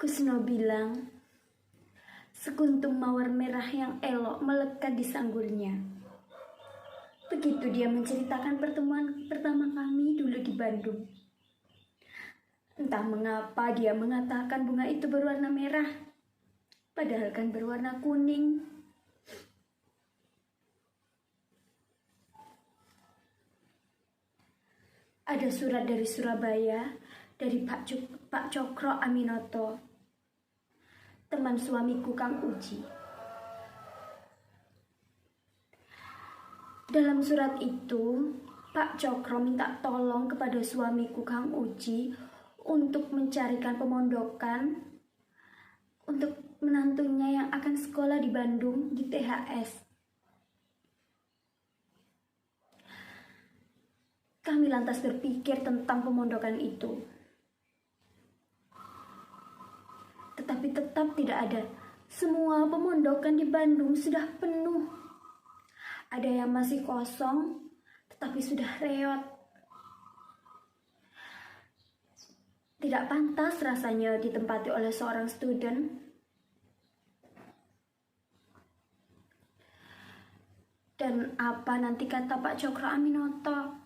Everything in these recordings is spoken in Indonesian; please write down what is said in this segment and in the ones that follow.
Kusno bilang, sekuntum mawar merah yang elok melekat di sanggulnya. Begitu dia menceritakan pertemuan pertama kami dulu di Bandung. Entah mengapa dia mengatakan bunga itu berwarna merah, padahal kan berwarna kuning. Ada surat dari Surabaya, dari Pak Cokro Aminoto, teman suamiku Kang Uji. Dalam surat itu, Pak Cokro minta tolong kepada suamiku Kang Uji untuk mencarikan pemondokan untuk menantunya yang akan sekolah di Bandung di THS. Kami lantas berpikir tentang pemondokan itu. Tetapi tetap tidak ada. Semua pemondokan di Bandung sudah penuh. Ada yang masih kosong, tetapi sudah reot. Tidak pantas rasanya ditempati oleh seorang student. Dan apa nanti kata Pak Cokro Aminoto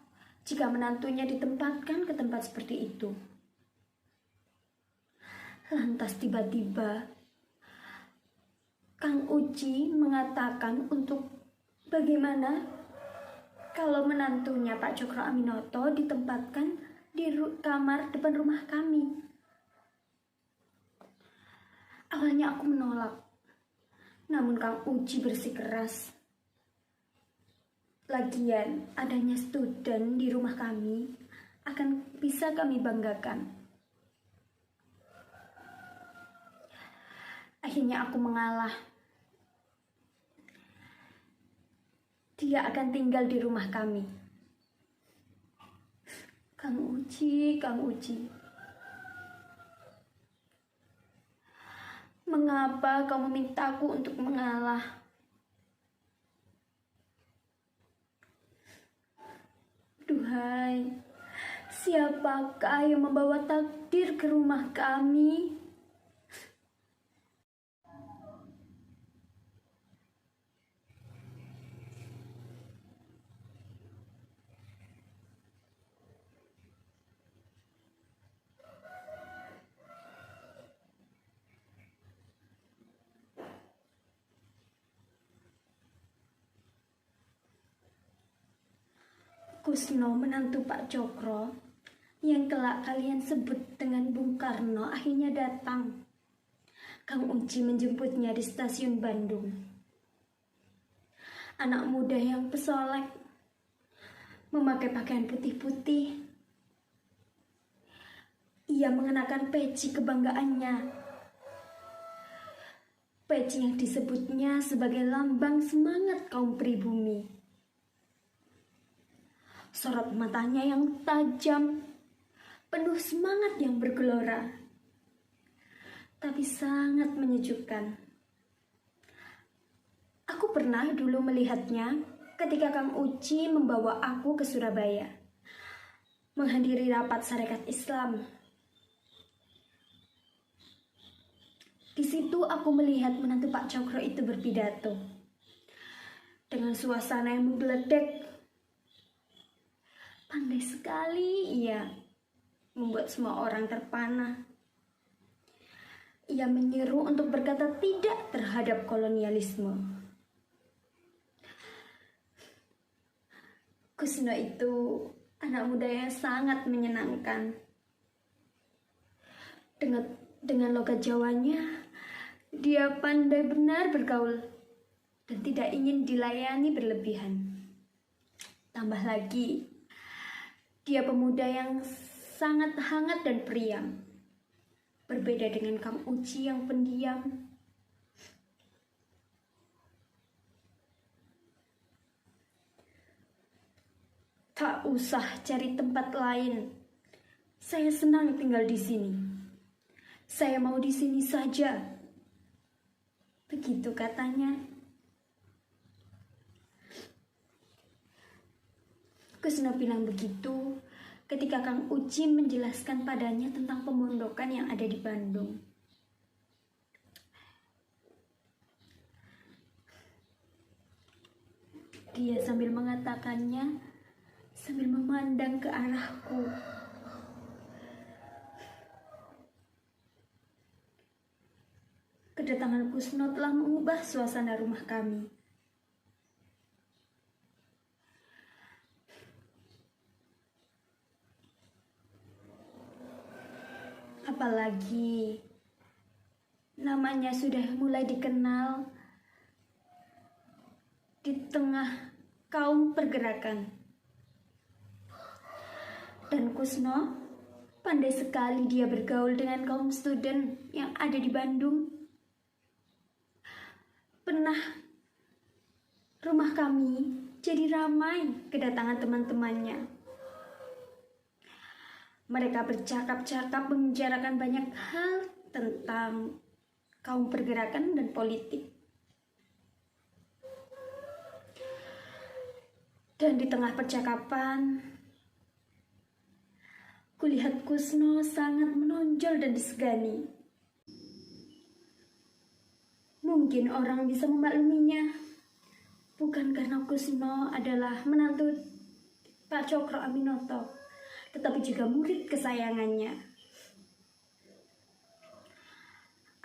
jika menantunya ditempatkan ke tempat seperti itu? Lantas tiba-tiba Kang Uji mengatakan untuk bagaimana kalau menantunya Pak Cokro Aminoto ditempatkan di kamar depan rumah kami. Awalnya aku menolak, namun Kang Uji bersikeras. Lagian adanya student di rumah kami akan bisa kami banggakan. Akhirnya aku mengalah. Dia akan tinggal di rumah kami. Kang Uji, mengapa kau memintaku untuk mengalah? Duhai, siapakah yang membawa takdir ke rumah kami? Kusno, menantu Pak Cokro, yang kelak kalian sebut dengan Bung Karno, akhirnya datang. Kang Uji menjemputnya di stasiun Bandung. Anak muda yang pesolek, memakai pakaian putih-putih. Ia mengenakan peci kebanggaannya. Peci yang disebutnya sebagai lambang semangat kaum pribumi. Sorot matanya yang tajam, penuh semangat yang bergelora, tapi sangat menyejukkan. Aku pernah dulu melihatnya ketika Kang Uji membawa aku ke Surabaya, menghadiri rapat Sarekat Islam. Di situ aku melihat menantu Pak Cokro itu berpidato dengan suasana yang menggeledek. Pandai sekali ia membuat semua orang terpana. Ia menyeru untuk berkata tidak terhadap kolonialisme. Kusno itu anak muda yang sangat menyenangkan. Dengan logat Jawanya, dia pandai benar bergaul dan tidak ingin dilayani berlebihan. Tambah lagi, dia pemuda yang sangat hangat dan periang. Berbeda dengan Kang Uji yang pendiam. Tak usah cari tempat lain. Saya senang tinggal di sini. Saya mau di sini saja. Begitu katanya. Kusno bilang begitu ketika Kang Uji menjelaskan padanya tentang pemondokan yang ada di Bandung. Dia sambil mengatakannya, sambil memandang ke arahku. Kedatangan Kusno telah mengubah suasana rumah kami. Apalagi namanya sudah mulai dikenal di tengah kaum pergerakan. Dan Kusno pandai sekali dia bergaul dengan kaum student yang ada di Bandung. Pernah rumah kami jadi ramai kedatangan teman-temannya. Mereka bercakap-cakap membicarakan banyak hal tentang kaum pergerakan dan politik. Dan di tengah percakapan, kulihat Kusno sangat menonjol dan disegani. Mungkin orang bisa memakluminya, bukan karena Kusno adalah menantu Pak Cokro Aminoto, tetapi juga murid kesayangannya.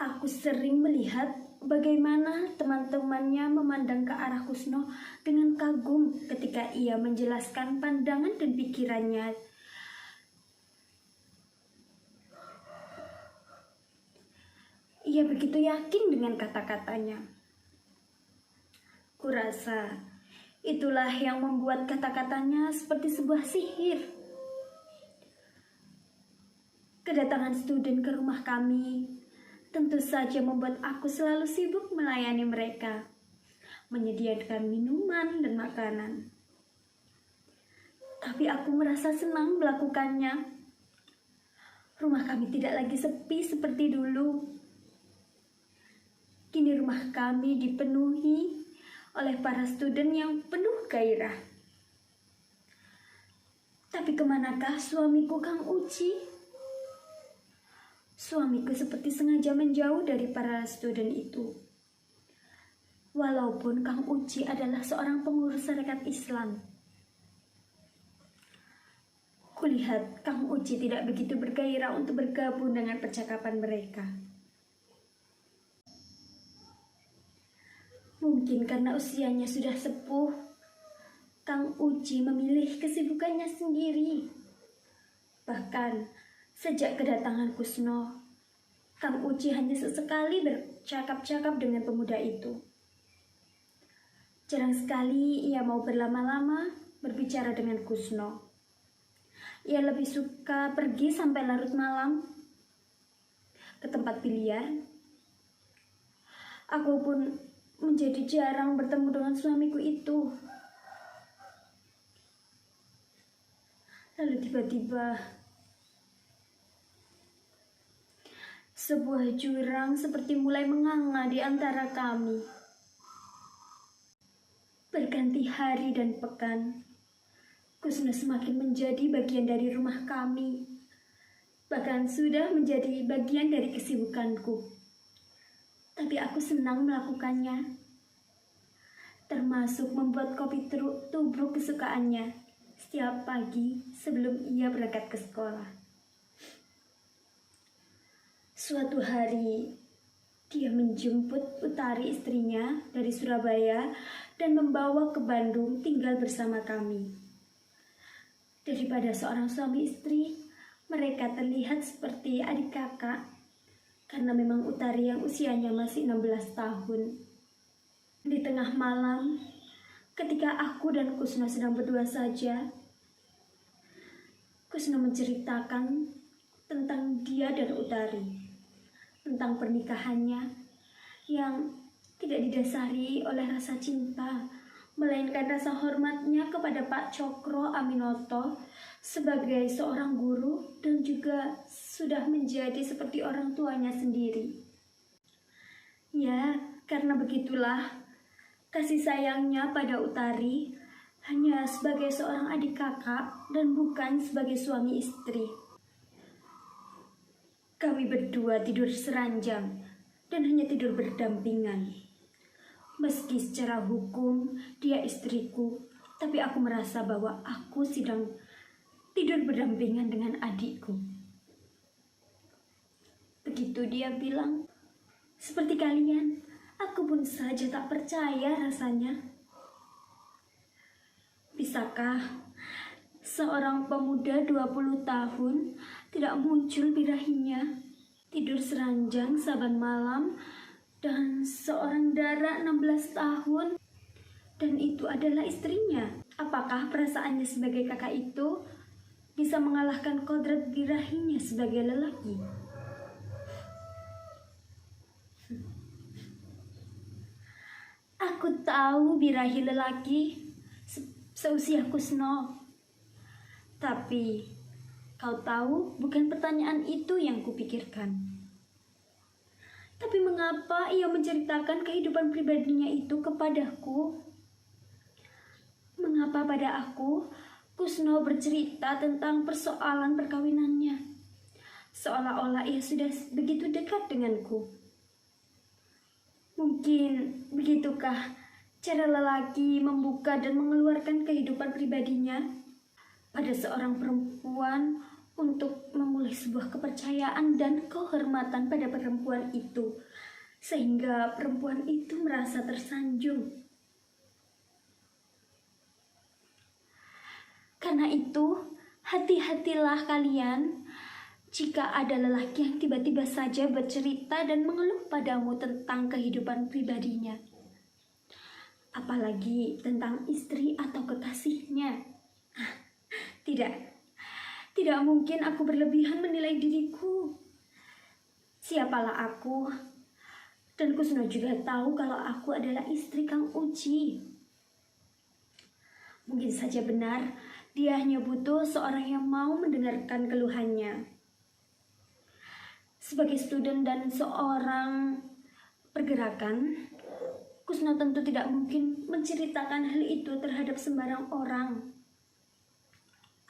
Aku sering melihat bagaimana teman-temannya memandang ke arah Kusno dengan kagum ketika ia menjelaskan pandangan dan pikirannya. Ia begitu yakin dengan kata-katanya. Kurasa itulah yang membuat kata-katanya seperti sebuah sihir. Kedatangan student ke rumah kami tentu saja membuat aku selalu sibuk melayani mereka, menyediakan minuman dan makanan. Tapi aku merasa senang melakukannya. Rumah kami tidak lagi sepi seperti dulu. Kini rumah kami dipenuhi oleh para student yang penuh gairah. Tapi kemanakah suamiku Kang Uci? Suamiku seperti sengaja menjauh dari para student itu. Walaupun Kang Uci adalah seorang pengurus Sarekat Islam. Kulihat Kang Uci tidak begitu bergairah untuk bergabung dengan percakapan mereka. Mungkin karena usianya sudah sepuh, Kang Uci memilih kesibukannya sendiri. Bahkan sejak kedatangan Kusno, Kang Uci hanya sesekali bercakap-cakap dengan pemuda itu. Jarang sekali ia mau berlama-lama berbicara dengan Kusno. Ia lebih suka pergi sampai larut malam ke tempat biliar. Aku pun menjadi jarang bertemu dengan suamiku itu. Lalu tiba-tiba sebuah jurang seperti mulai menganga di antara kami. Berganti hari dan pekan, Kusno semakin menjadi bagian dari rumah kami. Bahkan sudah menjadi bagian dari kesibukanku. Tapi aku senang melakukannya, termasuk membuat kopi tubruk kesukaannya setiap pagi sebelum ia berangkat ke sekolah. Suatu hari, dia menjemput Utari istrinya dari Surabaya dan membawa ke Bandung tinggal bersama kami. Daripada seorang suami istri, mereka terlihat seperti adik kakak. Karena memang Utari yang usianya masih 16 tahun. Di tengah malam, ketika aku dan Kusno sedang berdua saja, Kusno menceritakan tentang dia dan Utari, tentang pernikahannya yang tidak didasari oleh rasa cinta, melainkan rasa hormatnya kepada Pak Cokro Aminoto sebagai seorang guru dan juga sudah menjadi seperti orang tuanya sendiri. Ya, karena begitulah kasih sayangnya pada Utari hanya sebagai seorang adik kakak dan bukan sebagai suami istri. Kami berdua tidur seranjang dan hanya tidur berdampingan. Meski secara hukum dia istriku, tapi aku merasa bahwa aku sedang tidur berdampingan dengan adikku. Begitu dia bilang, seperti kalian, aku pun saja tak percaya rasanya. Bisakah seorang pemuda 20 tahun tidak muncul birahinya, tidur seranjang saban malam, dan seorang dara 16 tahun, dan itu adalah istrinya? Apakah perasaannya sebagai kakak itu bisa mengalahkan kodrat birahinya sebagai lelaki? Aku tahu birahi lelaki seusia Kusno. Tapi kau tahu, bukan pertanyaan itu yang kupikirkan. Tapi mengapa ia menceritakan kehidupan pribadinya itu kepadaku? Mengapa pada aku, Kusno bercerita tentang persoalan perkawinannya, seolah-olah ia sudah begitu dekat denganku? Mungkin begitukah cara lelaki membuka dan mengeluarkan kehidupan pribadinya pada seorang perempuan untuk memulai sebuah kepercayaan dan kehormatan pada perempuan itu, sehingga perempuan itu merasa tersanjung. Karena itu, hati-hatilah kalian jika ada lelaki yang tiba-tiba saja bercerita dan mengeluh padamu tentang kehidupan pribadinya, apalagi tentang istri atau kekasihnya. Tidak mungkin aku berlebihan menilai diriku. Siapalah aku? Dan Kusno juga tahu kalau aku adalah istri Kang Uci. Mungkin saja benar, dia hanya butuh seorang yang mau mendengarkan keluhannya. Sebagai student dan seorang pergerakan, Kusno tentu tidak mungkin menceritakan hal itu terhadap sembarang orang.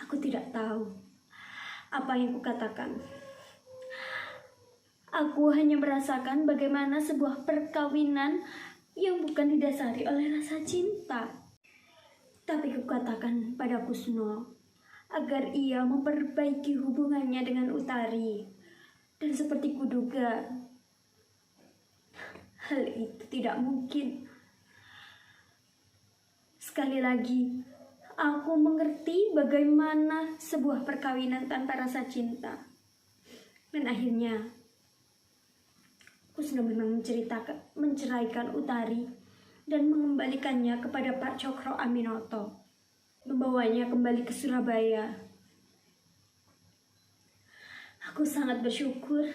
Aku tidak tahu apa yang kukatakan. Aku hanya merasakan bagaimana sebuah perkawinan yang bukan didasari oleh rasa cinta. Tapi kukatakan pada Kusno agar ia memperbaiki hubungannya dengan Utari. Dan seperti kuduga, hal itu tidak mungkin. Sekali lagi, aku mengerti bagaimana sebuah perkawinan tanpa rasa cinta. Dan akhirnya, Kusno memang menceraikan Utari dan mengembalikannya kepada Pak Cokro Aminoto, membawanya kembali ke Surabaya. Aku sangat bersyukur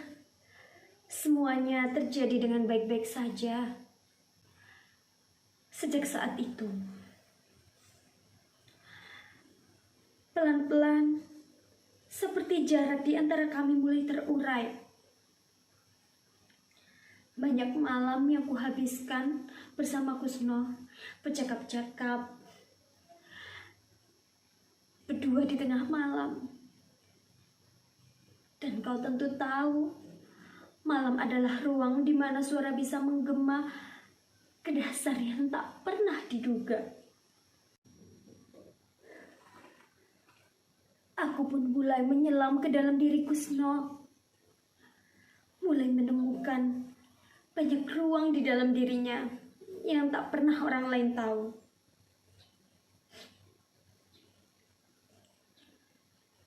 semuanya terjadi dengan baik-baik saja. Sejak saat itu, pelan-pelan, seperti jarak di antara kami mulai terurai. Banyak malam yang kuhabiskan bersama Kusno, bercakap-cakap, berdua di tengah malam. Dan kau tentu tahu, malam adalah ruang di mana suara bisa menggema ke dasar yang tak pernah diduga. Aku pun mulai menyelam ke dalam diri Kusno, mulai menemukan banyak ruang di dalam dirinya yang tak pernah orang lain tahu.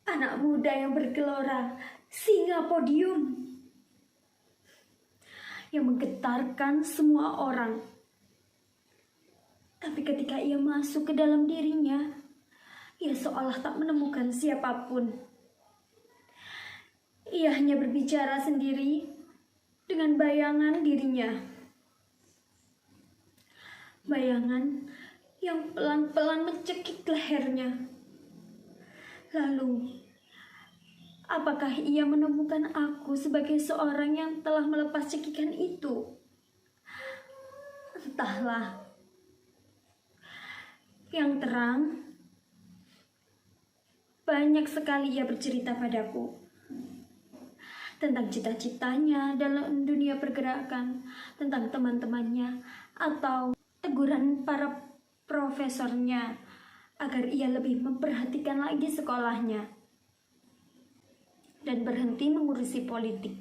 Anak muda yang bergelora, singa podium, yang menggetarkan semua orang. Tapi ketika ia masuk ke dalam dirinya, ia seolah tak menemukan siapapun. Ia hanya berbicara sendiri dengan bayangan dirinya. Bayangan yang pelan-pelan mencekik lehernya. Lalu, apakah ia menemukan aku sebagai seorang yang telah melepas cekikan itu? Entahlah. Yang terang, banyak sekali ia bercerita padaku tentang cita-citanya dalam dunia pergerakan, tentang teman-temannya, atau teguran para profesornya agar ia lebih memperhatikan lagi sekolahnya dan berhenti mengurusi politik.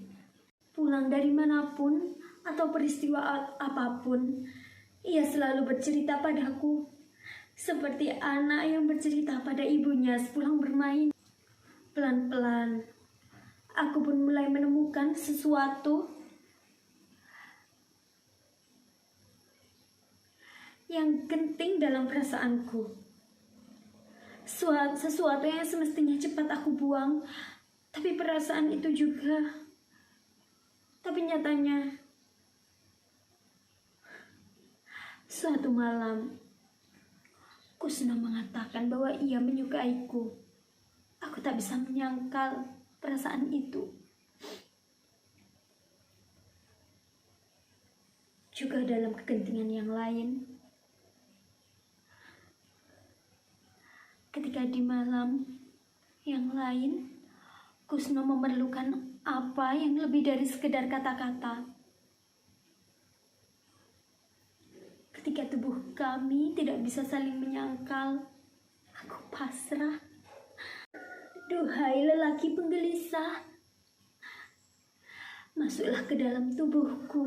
Pulang dari manapun atau peristiwa apapun, ia selalu bercerita padaku seperti anak yang bercerita pada ibunya sepulang bermain. Pelan-pelan, aku pun mulai menemukan sesuatu yang genting dalam perasaanku. Sesuatu yang semestinya cepat aku buang, tapi perasaan itu juga. Tapi nyatanya, suatu malam, Kusno mengatakan bahwa ia menyukaiku. Aku tak bisa menyangkal perasaan itu. Juga dalam kegentingan yang lain, ketika di malam yang lain, Kusno memerlukan apa yang lebih dari sekedar kata-kata. Ketika tubuh kami tidak bisa saling menyangkal, aku pasrah. Duhai lelaki penggelisah, masuklah ke dalam tubuhku,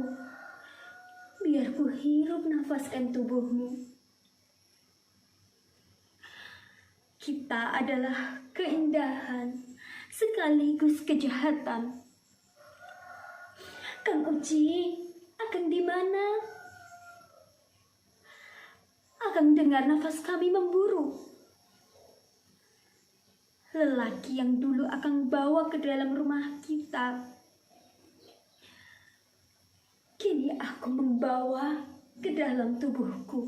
biar ku hirup nafaskan tubuhmu. Kita adalah keindahan sekaligus kejahatan. Kang Uci, Akang di mana? Akang dengar nafas kami memburu. Lelaki yang dulu Akang bawa ke dalam rumah kita, kini aku membawa ke dalam tubuhku.